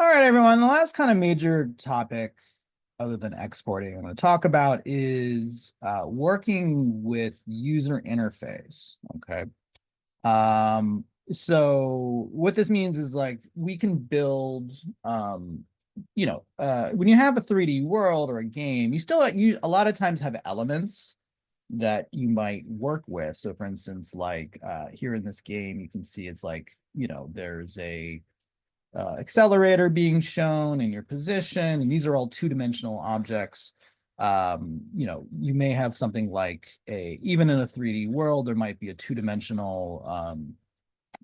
All right, everyone. The last kind of major topic, other than exporting, I'm going to talk about is working with user interface. Okay. So what this means is like we can build, when you have a 3D world or a game, you a lot of times have elements that you might work with. So, for instance, like here in this game, you can see it's like there's a accelerator being shown in your position, and these are all two-dimensional objects. You may have something like even in a 3D world, there might be a two-dimensional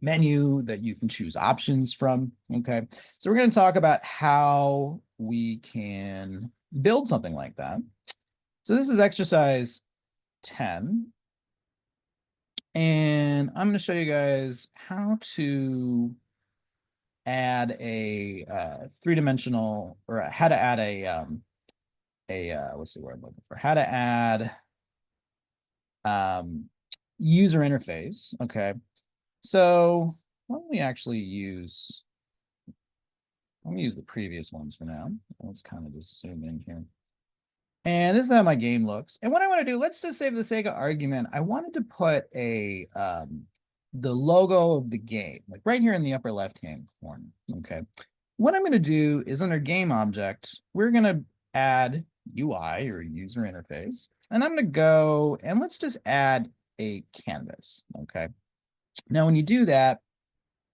menu that you can choose options from. Okay, so we're going to talk about how we can build something like that. So this is exercise 10, and I'm going to show you guys how to add a three-dimensional, or how to add a what's the word I'm looking for? How to add um user interface. Okay. So why don't we actually use let me use the previous ones for now. Let's kind of just zoom in here. And this is how my game looks. And what I want to do, let's just say for the sake of argument, I wanted to put the logo of the game, like right here in the upper left-hand corner. Okay. What I'm going to do is under game object, we're going to add UI or user interface. And I'm going to go and let's just add a canvas. Okay. Now, when you do that,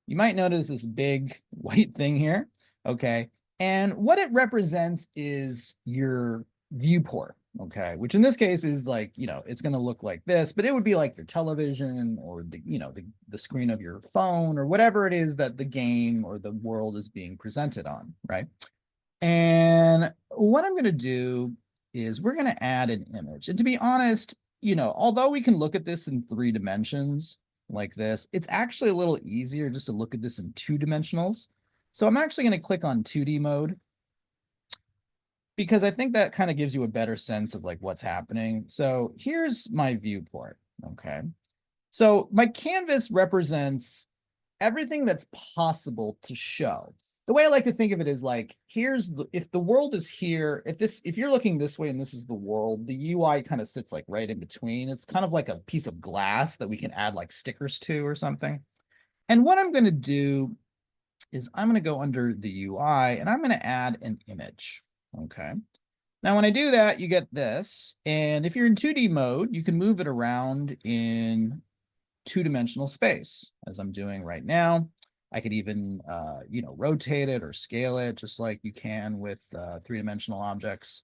you might notice this big white thing here. Okay. And what it represents is your viewport. Okay. Which in this case is like, it's going to look like this, but it would be like your television or the screen of your phone or whatever it is that the game or the world is being presented on. Right. And what I'm going to do is we're going to add an image. And to be honest, although we can look at this in 3 dimensions like this, it's actually a little easier just to look at this in 2 dimensionals. So I'm actually going to click on 2D mode because I think that kind of gives you a better sense of like what's happening. So here's my viewport. Okay. So my canvas represents everything that's possible to show. The way I like to think of it is like, if the world is here, if you're looking this way and this is the world, the UI kind of sits like right in between. It's kind of like a piece of glass that we can add like stickers to or something. And what I'm going to do is I'm going to go under the UI and I'm going to add an image. Okay. Now, when I do that, you get this. And if you're in 2D mode, you can move it around in two-dimensional space, as I'm doing right now. I could even, rotate it or scale it just like you can with three-dimensional objects.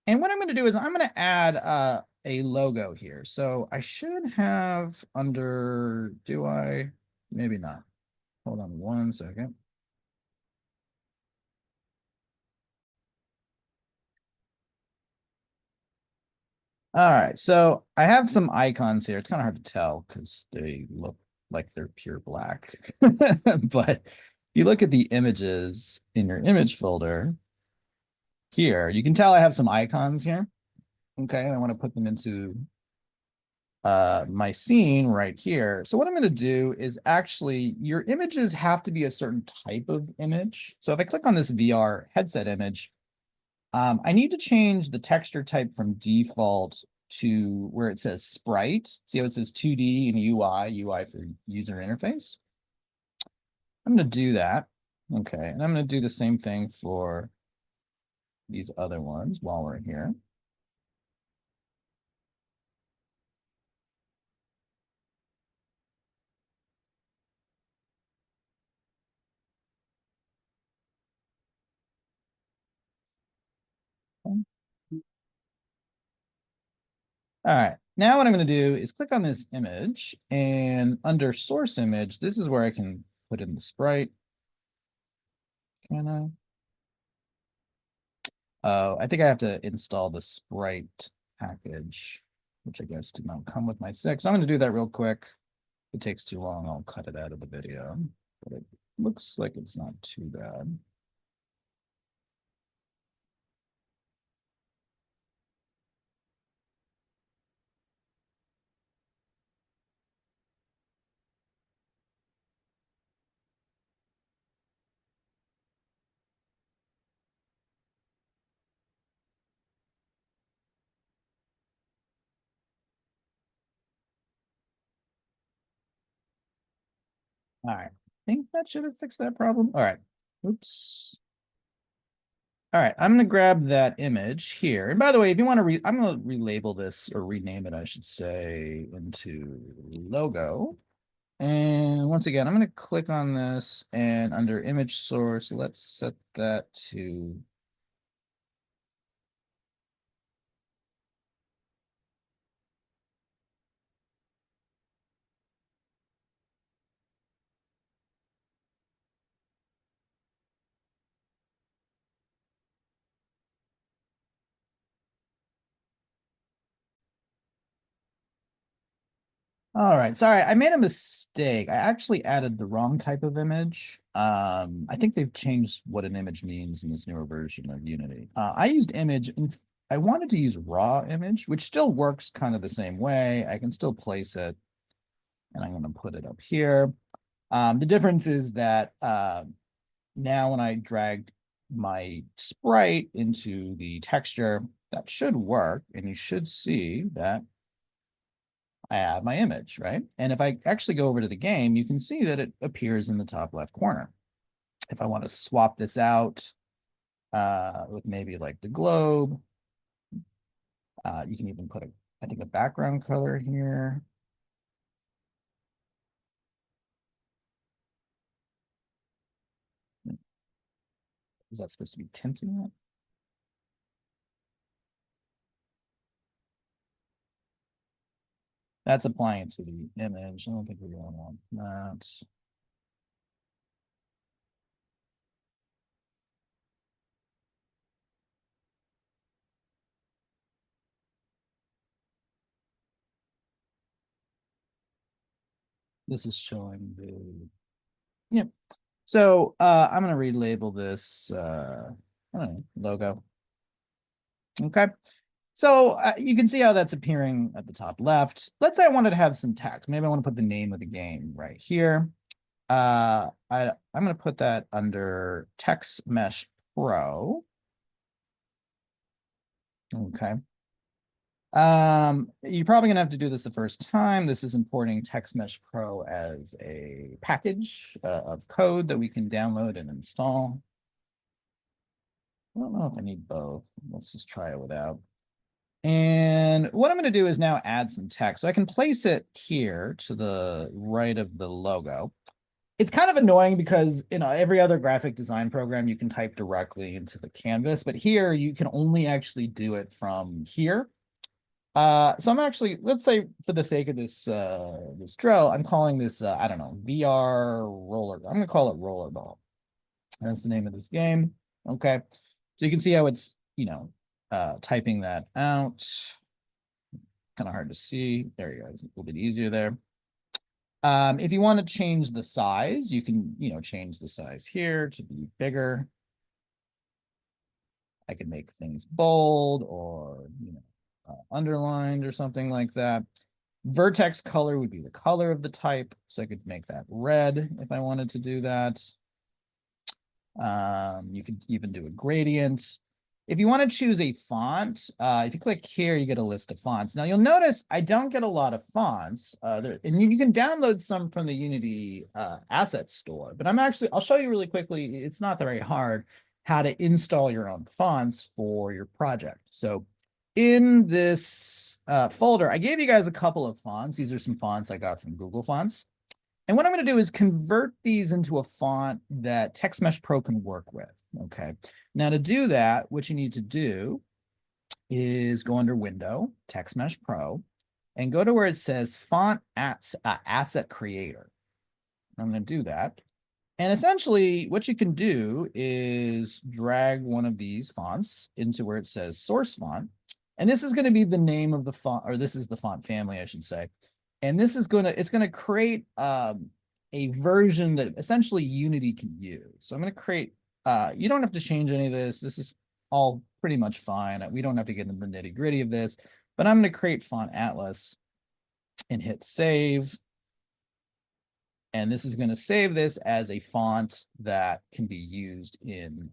And what I'm going to do is I'm going to add a logo here. So I should have under, do I? Maybe not. Hold on 1 second. All right, so I have some icons here. It's kind of hard to tell because they look like they're pure black. But if you look at the images in your image folder here, you can tell I have some icons here. Okay, I want to put them into my scene right here. So what I'm going to do is actually, your images have to be a certain type of image. So if I click on this VR headset image, I need to change the texture type from default to where it says sprite. See how it says 2D and UI for user interface? I'm going to do that. Okay, and I'm going to do the same thing for these other ones while we're here. All right, now what I'm going to do is click on this image, and under source image, this is where I can put in the sprite. Can I? Oh, I think I have to install the sprite package, which I guess did not come with my 6. So I'm going to do that real quick. If it takes too long, I'll cut it out of the video, but it looks like it's not too bad. All right. I think that should have fixed that problem. All right. Oops. All right, I'm gonna grab that image here. And by the way, if you want to I'm gonna relabel this or rename it, I should say, into logo. And once again, I'm gonna click on this and under image source, let's set that to all right, sorry, I made a mistake. I actually added the wrong type of image. I think they've changed what an image means in this newer version of Unity. I used image, and I wanted to use raw image, which still works kind of the same way. I can still place it, and I'm going to put it up here. The difference is that now when I drag my sprite into the texture, that should work, and you should see that I have my image, right? And if I actually go over to the game, you can see that it appears in the top left corner. If I want to swap this out with maybe like the globe, you can even put I think a background color here. Is that supposed to be tinting it? That's applying it to the image. I don't think we're going to want that. This is showing the, yep. So I'm going to relabel this I don't know, logo. Okay. So you can see how that's appearing at the top left. Let's say I wanted to have some text. Maybe I want to put the name of the game right here. I'm going to put that under Text Mesh Pro. Okay. You're probably gonna have to do this the first time. This is importing Text Mesh Pro as a package of code that we can download and install. I don't know if I need both. Let's just try it without. And what I'm going to do is now add some text. So I can place it here to the right of the logo. It's kind of annoying because every other graphic design program you can type directly into the canvas, but here you can only actually do it from here. So I'm actually, let's say for the sake of this drill, I'm calling this I don't know, VR roller. I'm gonna call it rollerball. That's the name of this game. Okay. So you can see how it's, typing that out. Kind of hard to see. There you go. It's a little bit easier there. If you want to change the size, you can, change the size here to be bigger. I can make things bold or, underlined or something like that. Vertex color would be the color of the type. So I could make that red if I wanted to do that. You could even do a gradient. If you want to choose a font, if you click here, you get a list of fonts. Now you'll notice I don't get a lot of fonts, and you can download some from the Unity asset store, but I'll show you really quickly. It's not very hard how to install your own fonts for your project. So in this folder, I gave you guys a couple of fonts. These are some fonts I got from Google Fonts. And what I'm going to do is convert these into a font that TextMesh Pro can work with. Okay. Now to do that, what you need to do is go under Window, TextMesh Pro, and go to where it says Font Asset Creator. I'm going to do that. And essentially what you can do is drag one of these fonts into where it says Source Font. And this is going to be the name of the font, or this is the font family, I should say. And this is it's going to create a version that essentially Unity can use. So I'm going to create, you don't have to change any of this. This is all pretty much fine. We don't have to get into the nitty gritty of this, but I'm going to create Font Atlas and hit save. And this is going to save this as a font that can be used in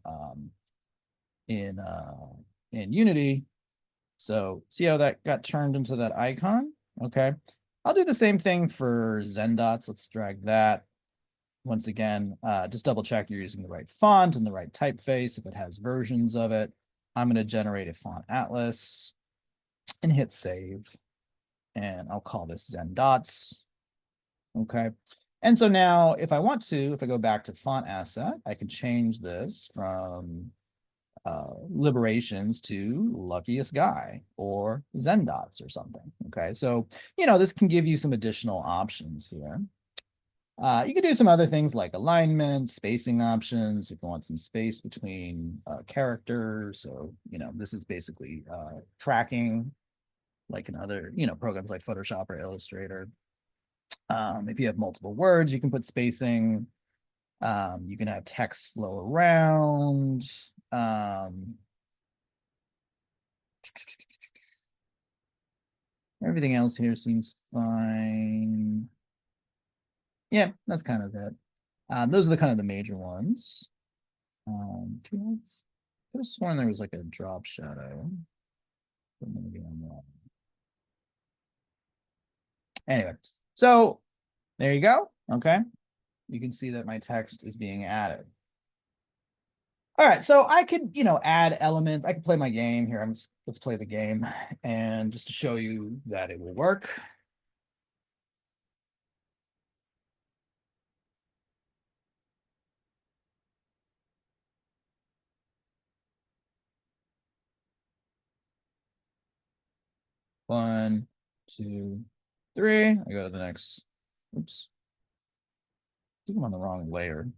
Unity. So see how that got turned into that icon? Okay. I'll do the same thing for Zendots. Let's drag that. once again, just double check you're using the right font and the right typeface. If it has versions of it, I'm going to generate a font atlas and hit save. And I'll call this Zen Dots. Okay. And so now if I want to, if I go back to font asset, I can change this from Liberations to Luckiest Guy or Zen Dots or something. Okay. So, this can give you some additional options here. You can do some other things like alignment, spacing options, if you want some space between characters. So, this is basically tracking like in other, programs like Photoshop or Illustrator. If you have multiple words, you can put spacing. You can have text flow around. Everything else here seems fine. Yeah, that's kind of it. Those are the kind of the major ones. Could have sworn there was like a drop shadow, but maybe I'm wrong. Anyway, so there you go. Okay, you can see that my text is being added. All right, so I could, add elements. I could play my game here. Let's play the game, and just to show you that it will work. One, two, three. I go to the next. Oops. I think I'm on the wrong layer.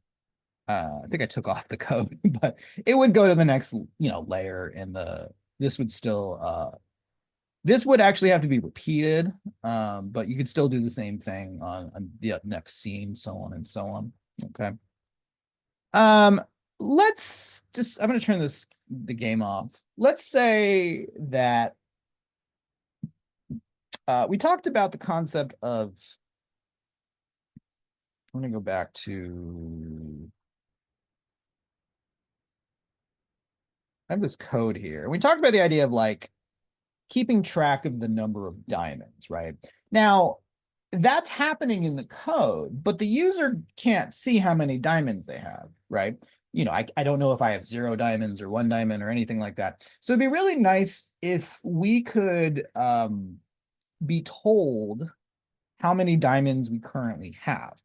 I think I took off the code, but it would go to the next, layer, and this would still this would actually have to be repeated, but you could still do the same thing on the next scene, so on and so on. Okay. Let's just, I'm going to turn the game off. Let's say that we talked about the concept of, I'm going to go back to, I have this code here. We talked about the idea of like keeping track of the number of diamonds, right? Now, that's happening in the code, but the user can't see how many diamonds they have, right? I don't know if I have 0 diamonds or 1 diamond or anything like that. So it'd be really nice if we could be told how many diamonds we currently have.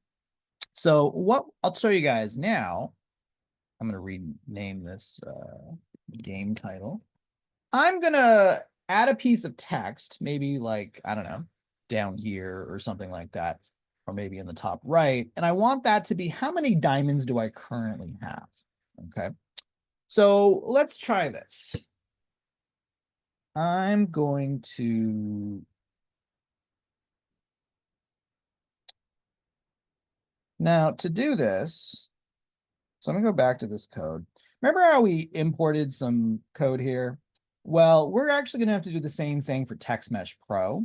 So what I'll show you guys now, I'm going to rename this game title. I'm going to add a piece of text, maybe like, I don't know, down here or something like that, or maybe in the top right. And I want that to be how many diamonds do I currently have? Okay. So let's try this. I'm going to now to do this. So I'm gonna go back to this code. Remember how we imported some code here? Well, we're actually gonna have to do the same thing for TextMesh Pro.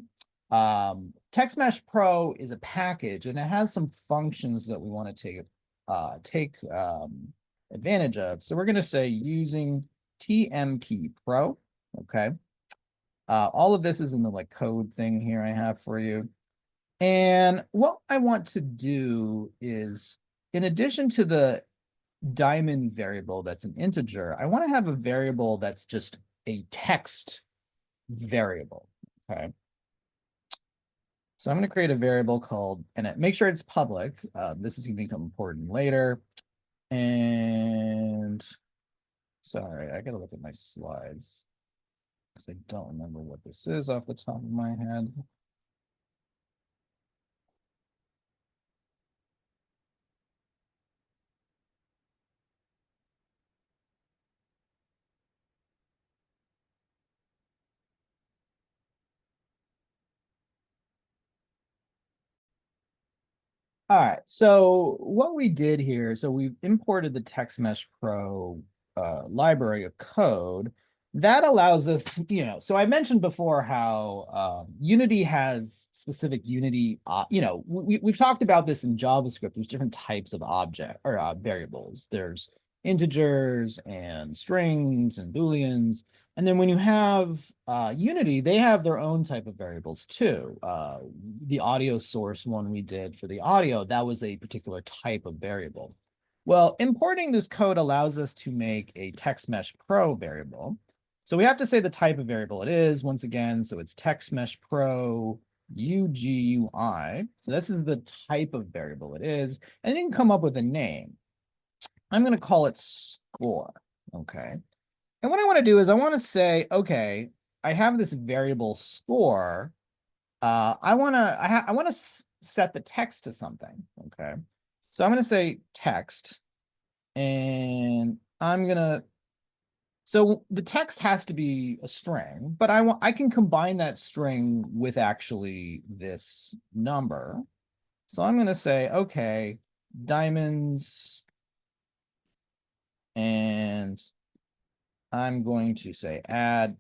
TextMesh Pro is a package, and it has some functions that we want to take advantage of. So we're gonna say using TMP Pro. Okay. All of this is in the like code thing here I have for you. And what I want to do is, in addition to the diamond variable that's an integer, I want to have a variable that's just a text variable. Okay. So I'm going to create a variable called, and make sure it's public. This is going to become important later. And sorry, I got to look at my slides because I don't remember what this is off the top of my head. All right, so what we did here, so we've imported the TextMesh Pro library of code that allows us to, so I mentioned before how Unity has specific Unity, we've talked about this in JavaScript. There's different types of object or variables. There's integers and strings and Booleans. And then when you have Unity, they have their own type of variables too. The audio source one we did for the audio, that was a particular type of variable. Well, importing this code allows us to make a text mesh pro variable. So we have to say the type of variable it is once again. So it's text mesh pro UGUI. So this is the type of variable it is. And you can come up with a name. I'm going to call it score. Okay. And what I want to do is I want to say, okay, I have this variable score. I want to set the text to something. Okay. So I'm going to say text, and so the text has to be a string, but I can combine that string with actually this number. So I'm going to say, okay, diamonds, and I'm going to say add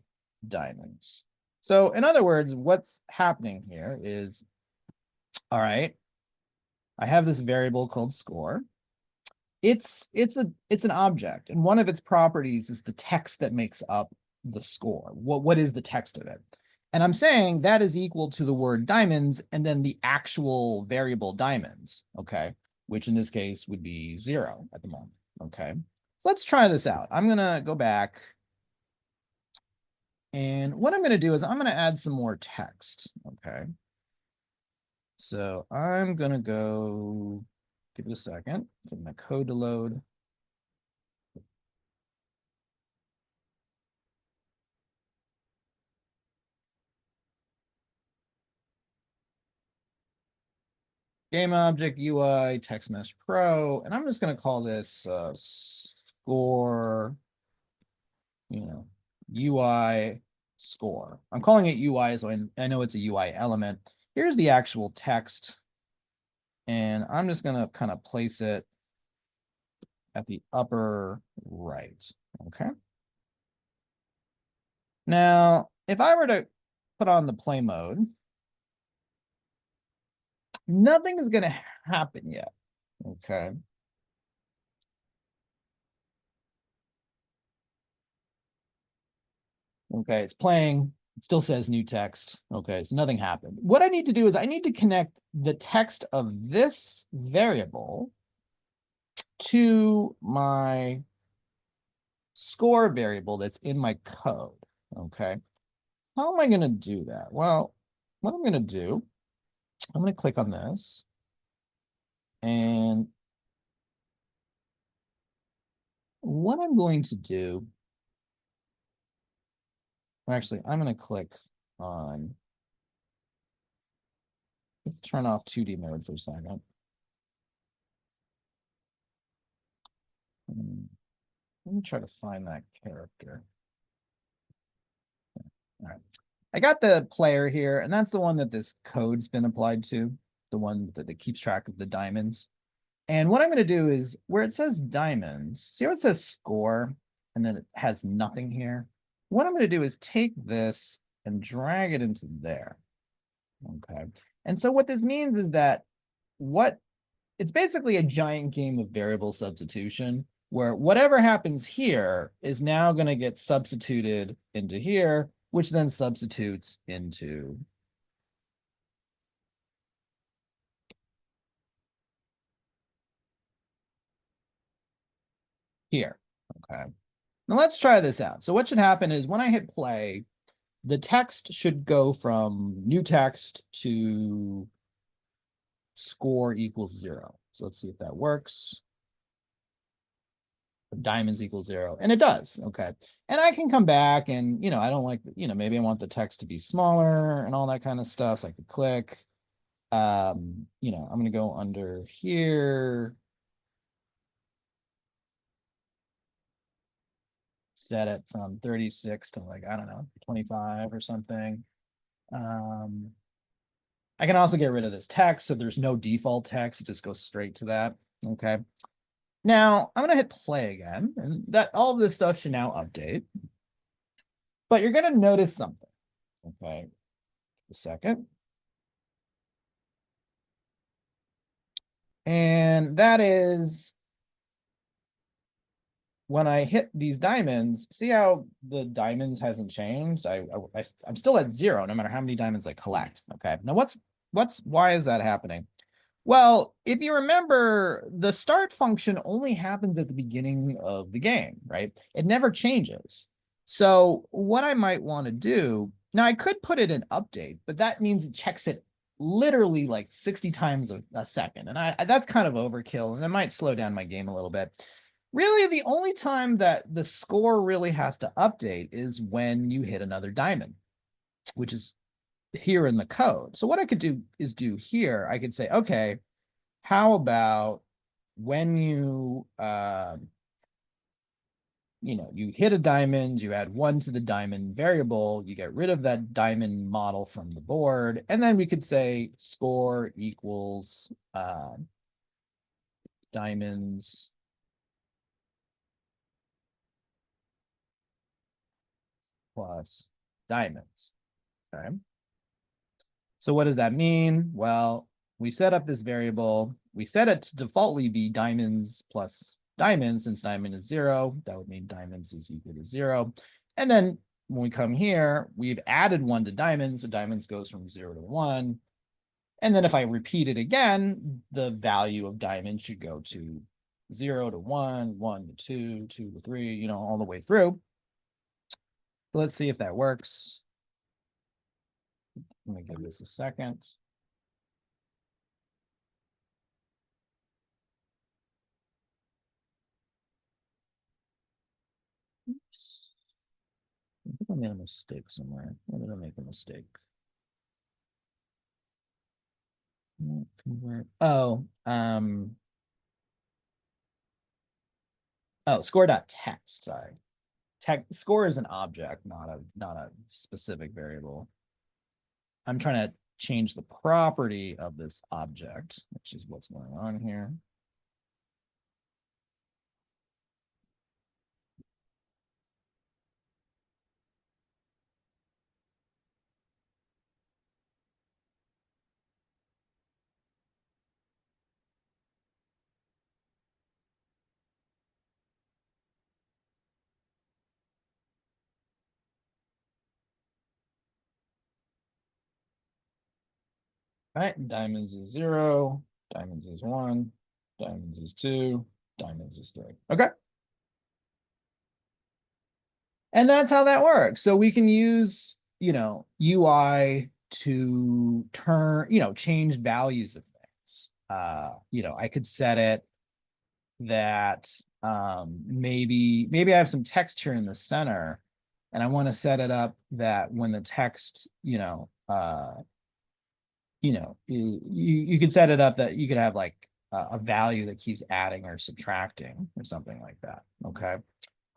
diamonds. So in other words, what's happening here is, all right, I have this variable called score. It's an object, and one of its properties is the text that makes up the score. What is the text of it? And I'm saying that is equal to the word diamonds and then the actual variable diamonds, okay? Which in this case would be 0 at the moment, okay? So let's try this out. I'm gonna go back. And what I'm going to do is I'm going to add some more text. Okay. So I'm going to go, give it a second for my code to load. Game object UI text mesh pro. And I'm just going to call this score, UI score. I'm calling it UI, so I know it's a UI element. Here's the actual text. And I'm just going to kind of place it at the upper right. Okay. Now, if I were to put on the play mode, nothing is going to happen yet. Okay. Okay, it's playing. It still says new text. Okay, so nothing happened. What I need to do is I need to connect the text of this variable to my score variable that's in my code. Okay. How am I going to do that? Well, what I'm going to do, I'm going to click on this. And what I'm going to do, actually, I'm going to click on, let's turn off 2D mode for a second. Let me try to find that character. All right. I got the player here, and that's the one that this code's been applied to, the one that keeps track of the diamonds. And what I'm going to do is where it says diamonds, see where it says score, and then it has nothing here? What I'm going to do is take this and drag it into there. Okay. And so what this means is that it's basically a giant game of variable substitution where whatever happens here is now going to get substituted into here, which then substitutes into here. Okay. Now let's try this out. So what should happen is when I hit play, the text should go from new text to score equals 0. So let's see if that works. Diamonds equals 0, and it does. Okay. And I can come back and, I don't like, maybe I want the text to be smaller and all that kind of stuff. So I could click, I'm going to go under here, set it from 36 to like, I don't know, 25 or something. I can also get rid of this text. So there's no default text. It just goes straight to that. Okay. Now I'm going to hit play again, and that all of this stuff should now update. But you're going to notice something. Okay. A second. And that is when I hit these diamonds, see how the diamonds hasn't changed? I'm still at 0 no matter how many diamonds I collect. Okay. Now why is that happening? Well, if you remember, the start function only happens at the beginning of the game, right? It never changes. So what I might want to do, now I could put it in update, but that means it checks it literally like 60 times a second. And that's kind of overkill, and it might slow down my game a little bit. Really, the only time that the score really has to update is when you hit another diamond, which is here in the code. So what I could do is do here, I could say, okay, how about when you you hit a diamond, you add 1 to the diamond variable, you get rid of that diamond model from the board, and then we could say score equals diamonds plus diamonds. Okay. So what does that mean? Well, we set up this variable. We set it to defaultly be diamonds plus diamonds. Since diamond is 0, that would mean diamonds is equal to 0. And then when we come here, we've added 1 to diamonds. So diamonds goes from 0 to 1. And then if I repeat it again, the value of diamond should go to 0 to 1, 1 to 2, 2 to 3, all the way through. So let's see if that works. Let me give this a second. Oops. I think I made a mistake somewhere. Where did I make a mistake? Oh, score.text. Sorry. Score is an object, not a specific variable. I'm trying to change the property of this object, which is what's going on here. All right, diamonds is 0, diamonds is 1, diamonds is 2, diamonds is 3. Okay. And that's how that works. So we can use, UI to change values of things. I could set it that maybe I have some text here in the center, and I want to set it up that when the text, you could set it up that you could have like a value that keeps adding or subtracting or something like that. Okay.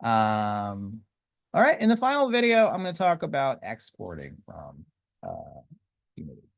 All right. In the final video, I'm going to talk about exporting from Unity.